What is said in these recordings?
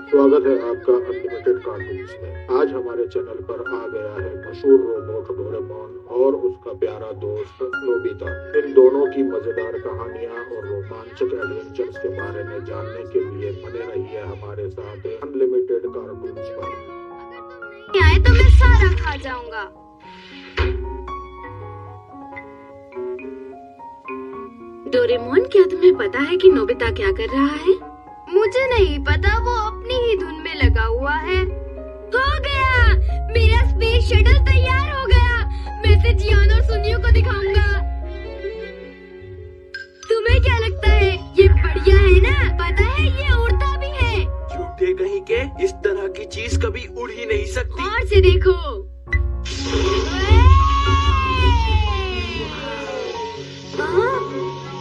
स्वागत है आपका अनलिमिटेड कार्टून्स में। आज हमारे चैनल पर आ गया है मशहूर रोबोट डोरेमोन और उसका प्यारा दोस्त नोबिता। इन दोनों की मजेदार कहानियाँ और रोमांचक एडवेंचर्स के बारे में जानने के लिए बने रहिए हमारे साथ अनलिमिटेड कार्टून्स पर। आए तो मैं सारा खा जाऊंगा। डोरेमोन, क्या तुम्हें पता है कि नोबिता क्या कर रहा है? मुझे नहीं पता, वो अपनी ही धुन में लगा हुआ है। हो गया, मेरा स्पेस शटल तैयार हो गया। मैं इसे जियान और सुनियो को दिखाऊंगा। तुम्हें क्या लगता है, ये बढ़िया है ना? पता है ये उड़ता भी है। झूठे कहीं के, इस तरह की चीज कभी उड़ ही नहीं सकती। और से देखो।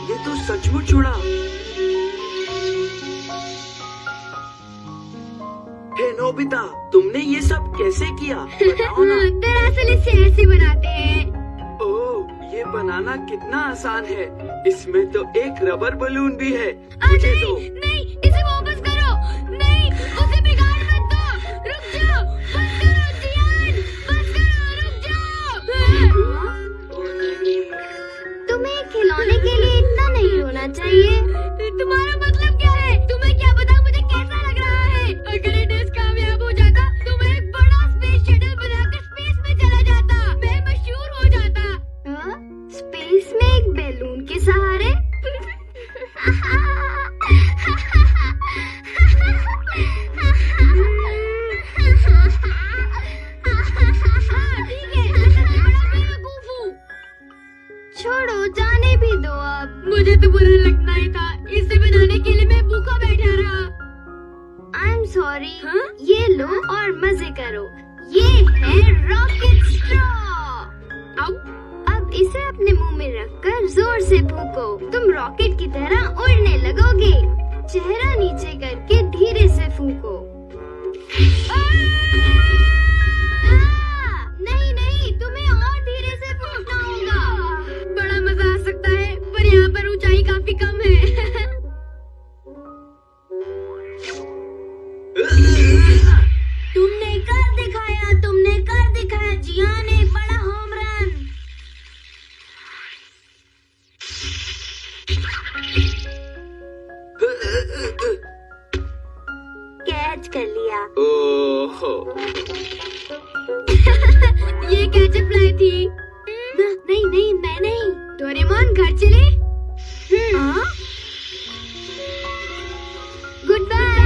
ये तो सचमुच उड़ा। हे नोबिता, तुमने ये सब कैसे किया? बताओ ना। दरअसल इसे ऐसे बनाते हैं। ओह, ये बनाना कितना आसान है। इसमें तो एक रबर बलून भी है। मुझे दो। नहीं, इसे वापस करो। नहीं, उसे बिगाड़ मत दो। रुक जाओ, बस करो जियान, बस करो, रुक जाओ। तुम्हें खिलौने के लिए इतना नहीं होना चाहिए। तुम्हारा मतलब क्या है? तुम्हें क्या पता मुझे कैसा लग रहा है? अगर ये टेस्ट कामयाब हो जाता तो मैं एक बड़ा स्पेस शटल बनाकर स्पेस में चला जाता। मैं मशहूर हो जाता। स्पेस में एक बैलून के सहारे? छोड़ो, जाने भी दो अब। मुझे तो बुरा लगना ही था। इसे बनाने के लिए मैं भूखा बैठा रहा। I am sorry. ये लो और मजे करो। ये है रॉकेट स्ट्रॉ। अब इसे अपने मुंह में रखकर जोर से फूको। तुम रॉकेट की तरह उड़ने लगोगे। चेहरा नीचे करके धीरे से फूको। नहीं नहीं, तुम्हें और धीरे से फूकना होगा। बड़ा मजा आ सकता है, पर यहाँ पर ऊंचाई काफी कम है। तुमने कर दिखाया जियान, एक बड़ा होम रन। कैच कर लिया। ओहो। ये कैच अप्लाई थी। नहीं, मैं नहीं। डोरेमोन, घर चले। Good bye.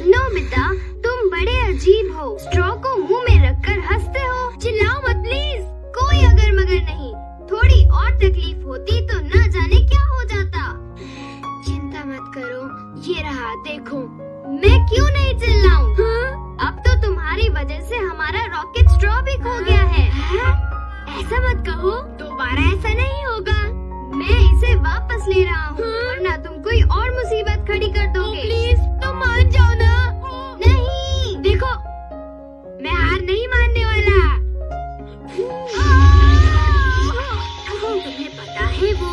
नोबिता, तुम बड़े अजीब हो। स्ट्रॉ को मुंह में रखकर हंसते हो। चिल्लाओ मत प्लीज। कोई अगर मगर नहीं। थोड़ी और तकलीफ होती तो न जाने क्या हो जाता। चिंता मत करो, ये रहा देखो। मैं क्यों नहीं चिल्लाऊं? अब तो तुम्हारी वजह से हमारा रॉकेट स्ट्रॉ भी खो गया है। ऐसा मत कहो, दोबारा ऐसा नहीं होगा। मैं इसे वापस ले रहा हूँ, वरना तुम कोई और मुसीबत खड़ी कर दोगे। प्लीज, तुम मान जाओ ना। नहीं, देखो, मैं हार नहीं मानने वाला। तुम्हें पता है वो?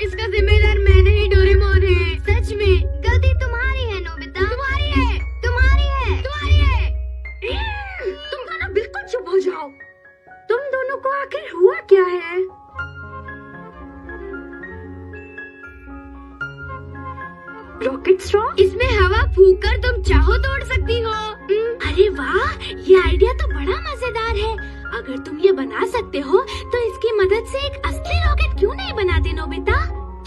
इसका जिम्मेदार मैं नहीं, डोरेमोन है। सच में गलती तुम्हारी है नोबिता। तुम्हारी है। तुम दोनों बिल्कुल चुप हो जाओ। तुम दोनों को आखिर हुआ क्या है? Rocket straw? इसमें हवा फूंककर तुम चाहो तो उड़ सकती हो। अरे वाह, ये आइडिया तो बड़ा मजेदार है। अगर तुम ये बना सकते हो तो इसकी मदद से एक असली रॉकेट क्यों नहीं बनाते नोबिता?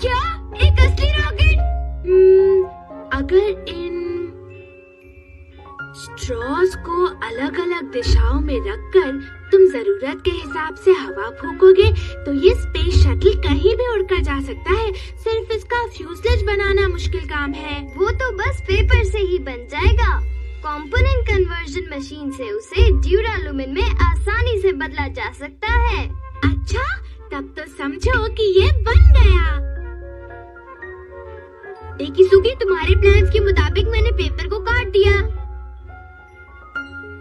क्या? एक असली रॉकेट? अगर इन स्ट्रॉज को अलग अलग दिशाओं में रखकर तुम जरूरत के हिसाब से हवा फूकोगे तो ये स्पेस शटल कहीं भी उड़कर जा सकता है। सिर्फ इसका फ्यूजलेज बनाना मुश्किल काम है। वो तो बस पेपर से ही बन जाएगा। कंपोनेंट कन्वर्जन मशीन से उसे ड्यूरालुमिन में आसानी से बदला जा सकता है। अच्छा, तब तो समझो कि ये बन गया। डेकिसुगी, तुम्हारे प्लान्स के मुताबिक मैंने पेपर को काट दिया।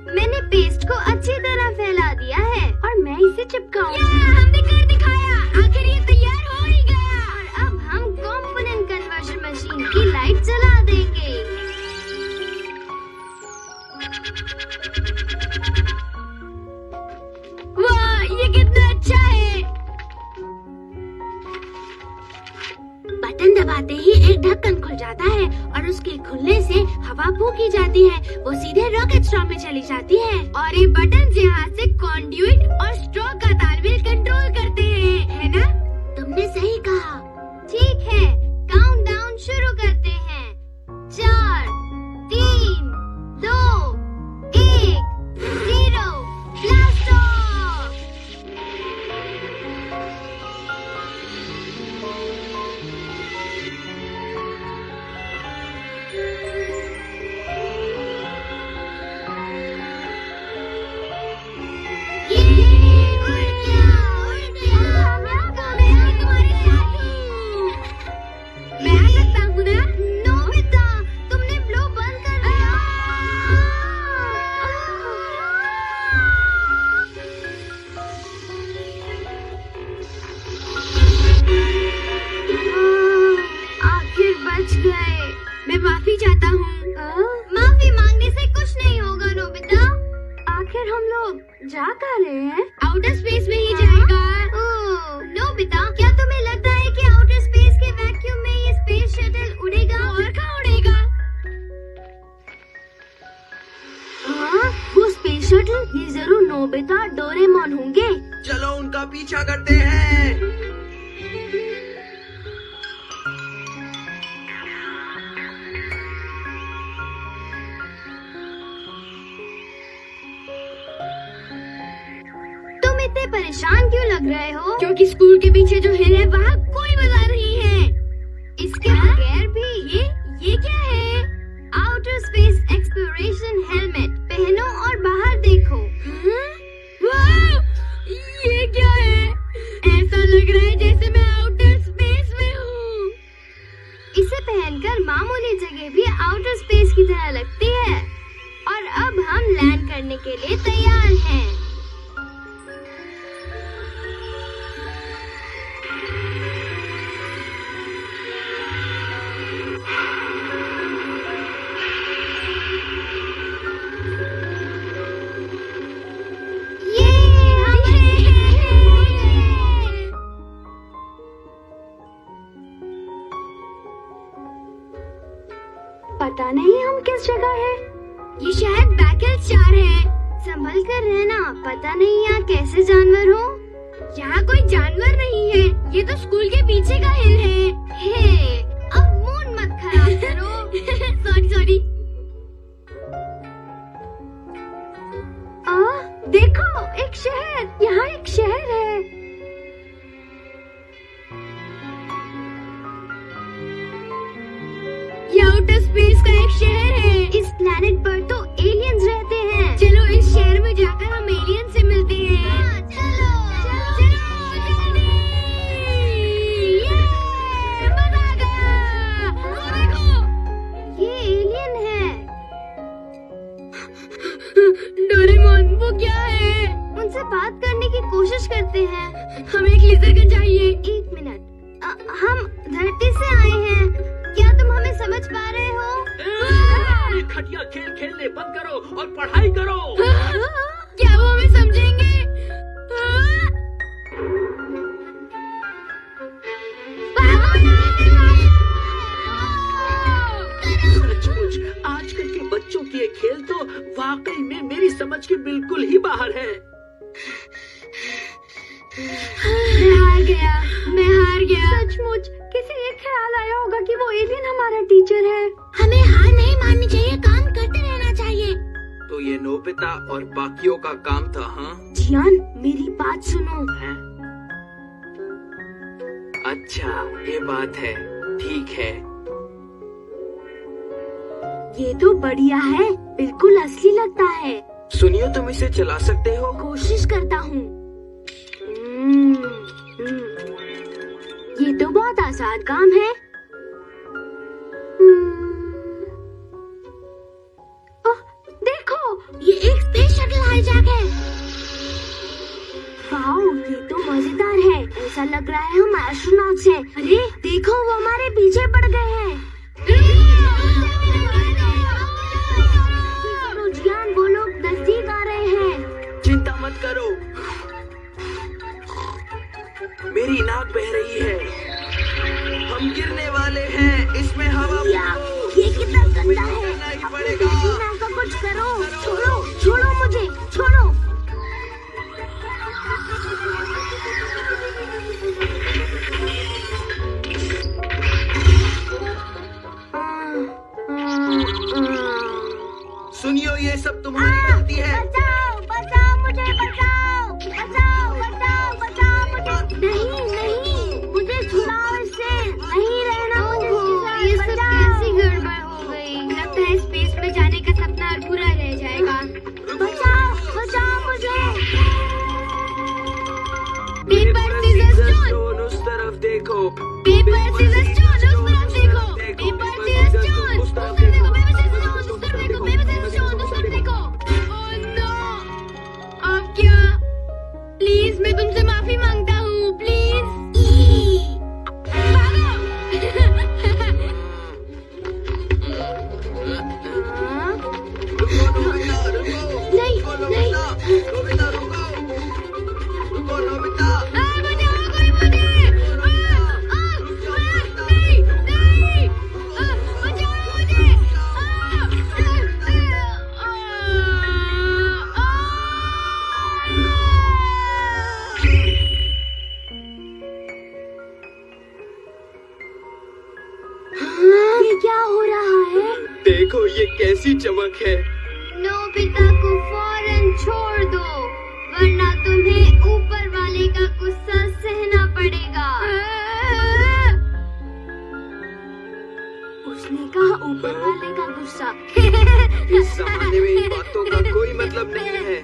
मैंने पेस्ट को अच्छी तरह फैला दिया है और मैं इसे चिपकाऊंगी। हमने कर दिखाया, आखिर ये तैयार हो ही गया। और अब हम कंपोनेंट कन्वर्जन मशीन की लाइट जला देंगे। वाह, ये कितना अच्छा है। बटन दबाते ही एक ढक्कन खुल जाता है और उसके खुलने से हवा फूकी जाती है। वो सीधे रॉकेट स्ट्रॉ में चली जाती है और ये बटन यहाँ से कॉन्ड्यूइट और स्ट्रॉ का तालमेल कंट्रोल करते हैं, है ना? तुमने सही कहा। ठीक है, काउंटडाउन शुरू करते हैं। 4, 3, 2, 1, 0, ब्लास्ट ऑफ। मैं आ सकता हूँ ना? नोबिता, तुमने ब्लो बंद कर दिया। आखिर बच गए। मैं माफी चाहता हूँ। माफी मांगने से कुछ नहीं होगा नोबिता। आखिर हम लोग जा कहाँ रहे हैं? आउटर स्पेस में ही जाएगा। ओह, नोबिता, क्या तुम्हें लगता है कि आउटर स्पेस के वैक्यूम में ये स्पेस शटल उड़ेगा? और कहाँ उड़ेगा? हाँ, वो स्पेस शटल, ये जरूर नोबिता डोरेमोन होंगे। चलो उनका पीछा करते हैं। तुम इतने परेशान क्यों लग रहे हो? क्योंकि स्कूल के पीछे जो हिल है वहाँ कोई बाजार नहीं है। इसके बगैर भी ये क्या है? आउटर स्पेस एक्सप्लोरेशन हेलमेट पहनो और बाहर देखो। वाह, ये क्या है? ऐसा लग रहा है जैसे मैं आउटर स्पेस में हूँ। इसे पहनकर मामूली जगह भी आउटर स्पेस की तरह लगती है। और अब हम लैंड करने के लिए तैयार हैं। पता नहीं हम किस जगह है। ये शायद बैकल स्टार है। संभल कर रहना, पता नहीं यहाँ कैसे जानवर हो। यहाँ कोई जानवर नहीं है, ये तो स्कूल के पीछे का हिल है। हे, अब मूड मत खराब करो। सॉरी। देखो, एक शहर, यहाँ एक शहर है। ये आउटर स्पेस का एक शहर है। इस प्लेनेट पर तो एलियंस रहते हैं। चलो इस शहर में जाकर हम एलियन से मिलते हैं। चलो। जल्दी। ये मजा आ गया। देखो, ये एलियन है। डोरेमोन, वो क्या है? उनसे बात करने की कोशिश करते हैं। हमें एक लेजर गन चाहिए। 1 मिनट। हम धरती से आए हैं। क्या तुम हमें समझ पा रहे हो? ये खटिया खेल खेलने बंद करो और पढ़ाई करो। क्या वो हमें समझेंगे? सचमुच आजकल के बच्चों के ये खेल तो वाकई में मेरी समझ के बिल्कुल ही बाहर है। मैं हार गया। सचमुच किसी एक ख्याल आया होगा कि वो एलियन हमारा टीचर है। हमें हार नहीं माननी चाहिए, काम करते रहना चाहिए। तो ये नोबिता और बाकियों का काम था। हाँ जियान, मेरी बात सुनो। हैं? अच्छा ये बात है, ठीक है। ये तो बढ़िया है, बिल्कुल असली लगता है। सुनियो, तुम इसे चला सकते हो? कोशिश करता हूँ। ये तो बहुत आसान काम है। ओह, देखो, ये एक स्पेस शटल हाईजैक है। वाओ, ये तो मजेदार है। ऐसा लग रहा है हम एस्ट्रोनॉट्स हैं। अरे देखो, वो हमारे पीछे पड़ गए हैं। जियान, वो लोग नजदीक आ रहे हैं। चिंता मत करो, मेरी नाक बह रही है। हम गिरने वाले हैं, इसमें हवा भरो। ये कितना गंदा है। करना ही अपने पड़ेगा। बैटरी का कुछ करो। छोड़ो, छोड़ो मुझे, छोड़ो। सुनियो, ये सब तुम्हारी गलती है। बचाओ, बचाओ मुझे, बचाओ, बचाओ, बचाओ, बचाओ मुझे। नहीं, नहीं, मुझे छुड़ाओ इससे। नहीं रहना मुझे इसके साथ। ये सब बचाओ। कैसी गड़बड़ हो गई? लगता है स्पेस में जाने का सपना अधूरा रह जाएगा। बचाओ, बचाओ मुझे। पेपर सीजर स्टोन, उस तरफ देखो। पेपर सीजर स्टोन, उस तरफ देखो। पेपर सीजर स्टोन, उस तरफ देखो। पेपर सीजर स्टोन, उस तरफ देखो। पेपर सीजर स्टोन, उस तरफ देखो। Oh no! अब क्या? प्लीज, मैं तुमसे माफी मांगता हूँ, प्लीज। भागो! रुको नोबिता, रुको। नहीं, रुको नहीं। नोबिता, नोबिता रुको। रुको नोबिता। बचाओ कोई मुझे! नहीं, नहीं! बचाओ मुझे! ये क्या हो रहा है? देखो ये कैसी चमक है। नोबिता को फौरन छोड़ दो, वरना तुम्हें ऊपर वाले का गुस्सा सहना पड़ेगा। उसने कहा ऊपर वाले का गुस्सा। इस जमाने में इन बातों का कोई मतलब नहीं है।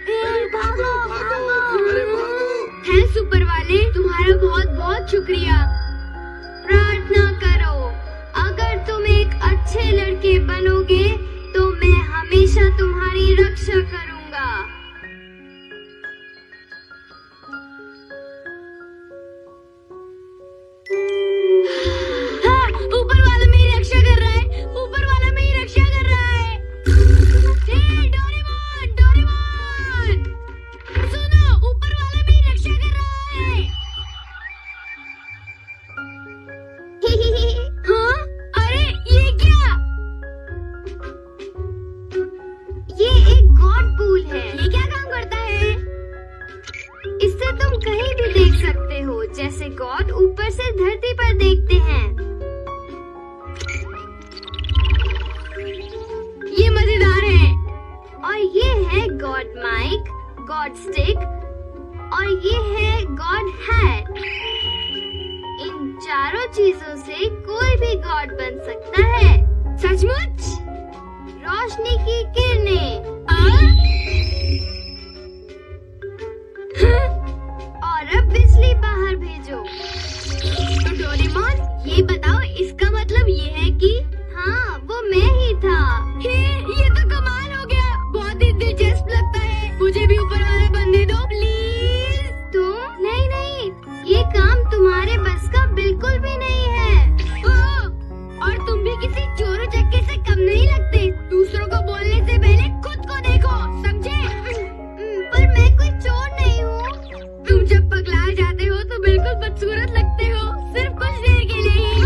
ए, भागो, भागो। अरे भागो। थैंक्स ऊपर वाले, तुम्हारा बहुत बहुत शुक्रिया। प्रार्थना करो, अगर तुम एक अच्छे लड़के बनोगे तो मैं हमेशा तुम्हारी रक्षा करूंगा। हाँ, ऊपर वाला मेरी रक्षा कर रहा है। ऊपर वाला मेरी रक्षा कर रहा है। हे डोरेमोन, डोरेमोन, सुनो, ऊपर वाला मेरी रक्षा कर रहा है। हाँ? अरे ये क्या? ये एक गॉड पूल है। ये क्या काम करता है? इससे तुम कहीं भी देख सकते हो, जैसे गॉड ऊपर से धरती पर देखते हैं। ये मजेदार है। और ये है गॉड माइक, गॉड स्टिक और ये है गॉड हैट। इन चारों चीजों से कोई भी गॉड बन सकता है। सचमुच? रोशनी की किरणें और अब बिजली बाहर भेजो। तो डोरेमोन, ये बताओ, इसका मतलब ये है कि हाँ, वो मैं ही था। हे, ये तो कमाल हो गया। बहुत ही दिलचस्प लगता है। मुझे भी ऊपर वाला बनने दो प्लीज। तुम? नहीं नहीं, ये काम तुम्हारे बस का बिल्कुल भी नहीं है। और तुम भी किसी चोर चक्के से कम नहीं लगते। दूसरों को बोलने से पहले खुद को देखो, समझे? पर मैं कोई चोर नहीं हूँ। तुम जब पगला जाते हो तो बिल्कुल बदसूरत लगते हो, सिर्फ कुछ देर के लिए ही।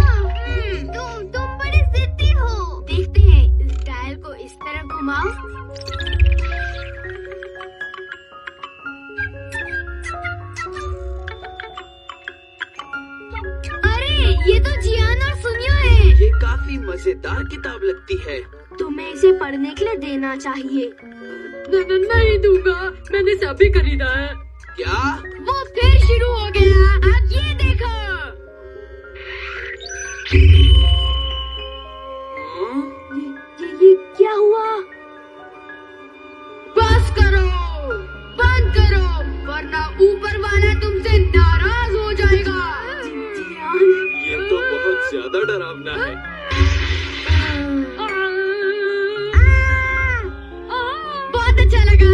तुम बड़े जिद्दी हो। देखते हैं, इस डायल को इस तरह घुमाओ। अरे ये तो जियान और सुनियो है। ये काफी मजेदार किताब लगती है। तुम्हें इसे पढ़ने के लिए देना चाहिए। नहीं दूंगा, मैंने इसे अभी खरीदा है। क्या? वो फिर शुरू हो गया, अब ये देखो। ये क्या हुआ? बस करो, बंद करो, वरना ऊपर वाला तुमसे नाराज हो जाएगा। ये तो बहुत ज्यादा डरावना है। बहुत अच्छा लगा।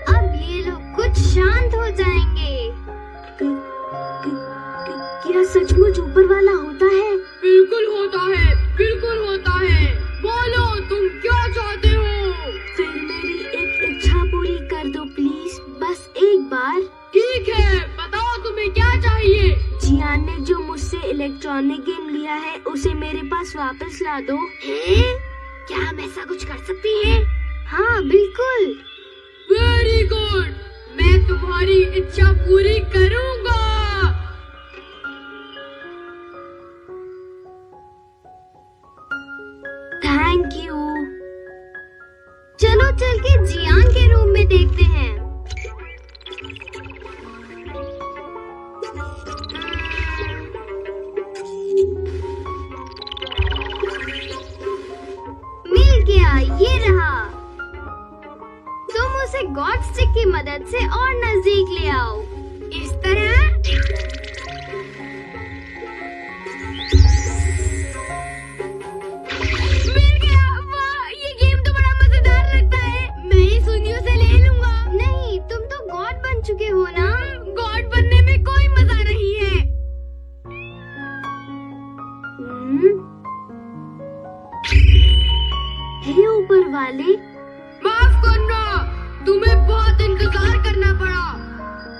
अब ये लोग कुछ शांत हो जाएंगे। क्या सचमुच ऊपर वाला होता है? बिल्कुल होता है, बिल्कुल होता है। बोलो तुम क्या चाहते हो? फिर मेरी एक इच्छा पूरी कर दो प्लीज, बस एक बार। ठीक है, बताओ तुम्हें क्या चाहिए? जियान ने जो मुझसे इलेक्ट्रॉनिक गेम लिया है उसे मेरे पास वापस ला दो। हैं? क्या हम ऐसा कुछ कर सकती हैं? हाँ बिल्कुल। वेरी गुड, मैं तुम्हारी इच्छा पूरी करूंगा। Thank you. चलो चल के जियान के रूम में देखते हैं। मिल गया, ये रहा। तुम उसे गॉड स्टिक की मदद से और नजदीक ले आओ। इस तरह। मिल गया। वाह, ये गेम तो बड़ा मजेदार लगता है। मैं इस उंगलियों से ले लूंगा। नहीं, तुम तो गॉड बन चुके हो ना। गॉड बनने में कोई मजा नहीं है। हे ऊपर वाले। माफ करना, तुम्हें बहुत इंतजार करना पड़ा।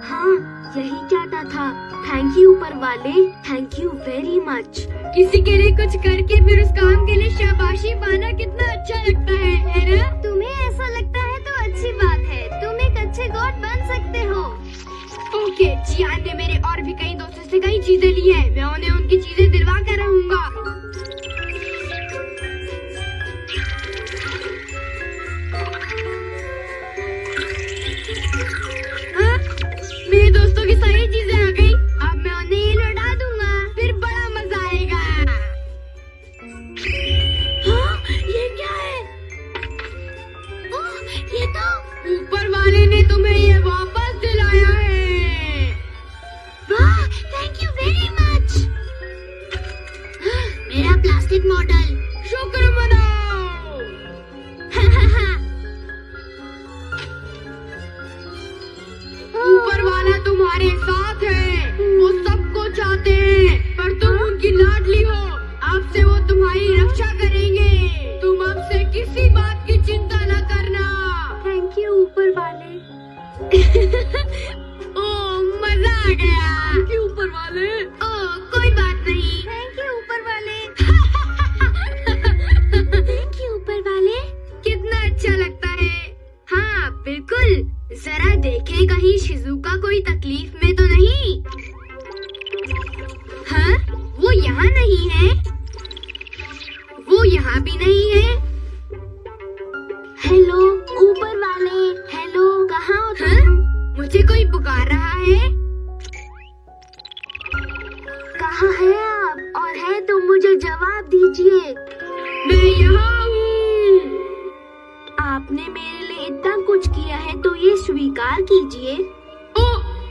हाँ, यही चाहता था। थैंक यू ऊपर वाले, थैंक यू वेरी मच। किसी के लिए कुछ करके फिर उस काम के लिए शाबाशी पाना कितना अच्छा लगता है ना? तुम्हें ऐसा लगता है तो अच्छी बात है। तुम एक अच्छे गॉड बन सकते हो। ओके, जियान ने मेरे और भी कई दोस्तों से कई चीजें ली हैं। मैं उन्हें उनकी चीजें दिलवा कर रहूंगा। हाँ? मेरे दोस्तों की सारी चीजें आ गई। अब मैं उन्हें ये लौटा दूंगा, फिर बड़ा मजा आएगा। हाँ? ये क्या है? ओह, ये तो ऊपर वाले ने तुम्हें ये वापस दिलाया है। वाह, थैंक यू वेरी मच। मेरा प्लास्टिक मॉडल। शुक्र मनाओ। ऊपर वाला तुम्हारे साथ है। वो सबको चाहते हैं, पर तुम उनकी लाडली हो। आपसे वो तुम्हारी रक्षा करेंगे। तुम अब से किसी बात की चिंता न करना। थैंक यू ऊपर वाले। ओ, मजा आ गया। थैंक यू ऊपर वाले। ओ, कोई बात नहीं। थैंक यू ऊपर वाले। थैंक यू ऊपर वाले। कितना अच्छा लगता है। हाँ बिल्कुल। जरा देखें कहीं शिजुका कोई तकलीफ में तो नहीं। हाँ, वो यहाँ नहीं है। वो यहाँ भी नहीं है। हेलो ऊपर वाले। हेलो, कहाँ हो तुम? हाँ? मुझे कोई पुकार रहा है। कहाँ है आप? और है तो मुझे जवाब दीजिए। मैं यहाँ हूँ। आपने मेरे लिए इतना कुछ किया है तो ये स्वीकार कीजिए। ओ,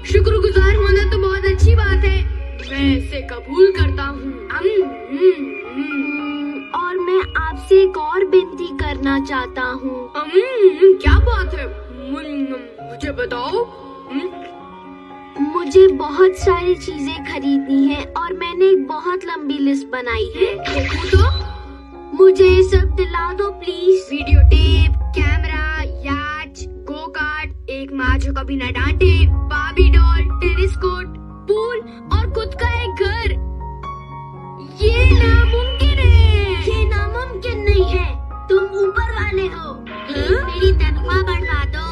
शुक्रगुजार होना तो बहुत अच्छी बात है। मैं इसे कबूल करता हूँ। और मैं आपसे एक और विनती करना चाहता हूँ। क्या बात है? मुझे बताओ। मुझे बहुत सारी चीजें खरीदनी है और मैंने एक बहुत लंबी लिस्ट बनाई है। तो मुझे ये सब दिला दो प्लीज। वीडियो टेप, कैमरा, याच, गो कार्ट, एक माँ जो कभी न डांटे, Barbie doll, tennis court, pool और खुद का एक घर। ये नामुमकिन है। ये नामुमकिन नहीं है। तुम ऊपर वाले हो। प्लीज मेरी तनख्वाह बढ़वा दो।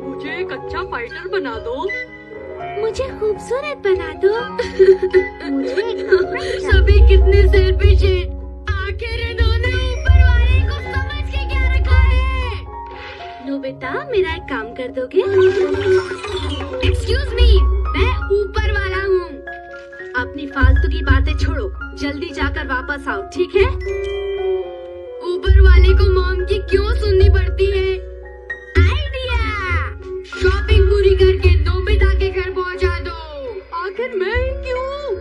मुझे एक अच्छा फाइटर बना दो। मुझे खूबसूरत बना दो। मुझे एक कपड़ा चाहिए। सभी कितने सेल्फिश हैं। आखिर इन्होंने ऊपर वाले को नोबिता, मेरा एक काम कर दोगे? एक्सक्यूज मी, मैं ऊपर वाला हूँ। अपनी फालतू की बातें छोड़ो, जल्दी जाकर वापस आओ, ठीक है? ऊपर वाले को मॉम की क्यों सुननी पड़ती है? आइडिया! शॉपिंग पूरी करके नोबिता के घर पहुँचा दो। आखिर मैं क्यों?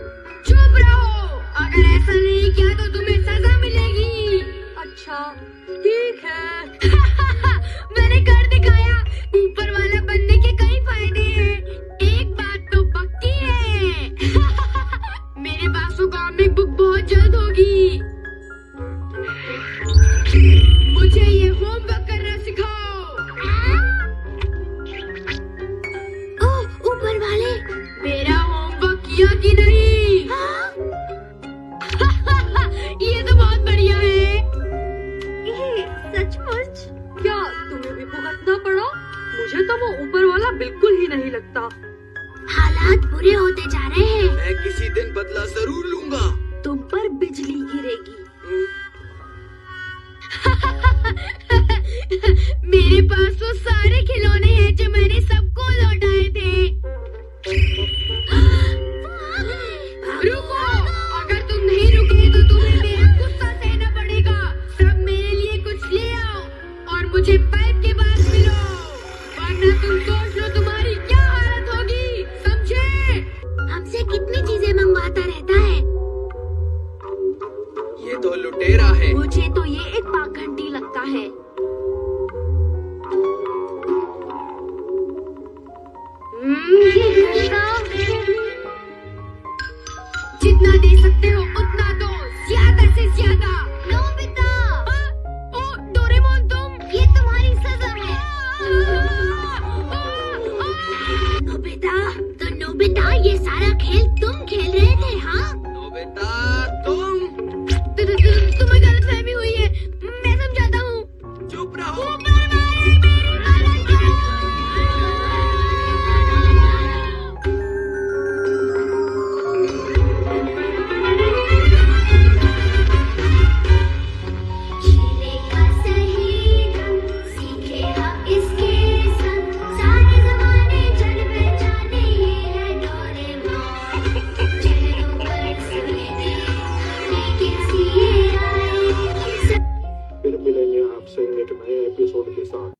चुप रहो, अगर ऐसा नहीं किया तो तुम्हें सजा मिलेगी। अच्छा ठीक है। मैंने कर दिखाया। ऊपर वाला बनने के कई फायदे हैं। एक बात तो पक्की है। मेरे पास वो कॉमिक बुक बहुत जल्द होगी। मुझे ये होमवर्क करना सिखाओ। ओह ऊपर वाले, मेरा होमवर्क किया कि नहीं? ये तो बहुत बढ़िया है। सचमुच? क्या तुम्हें भी भुगतना पड़ा? मुझे तो वो ऊपर वाला बिल्कुल ही नहीं लगता। हालात बुरे होते जा रहे हैं। मैं किसी दिन बदला जरूर लूंगा। तुम पर बिजली गिरेगी। मेरे पास वो सारे खिलौने हैं जो मैंने सब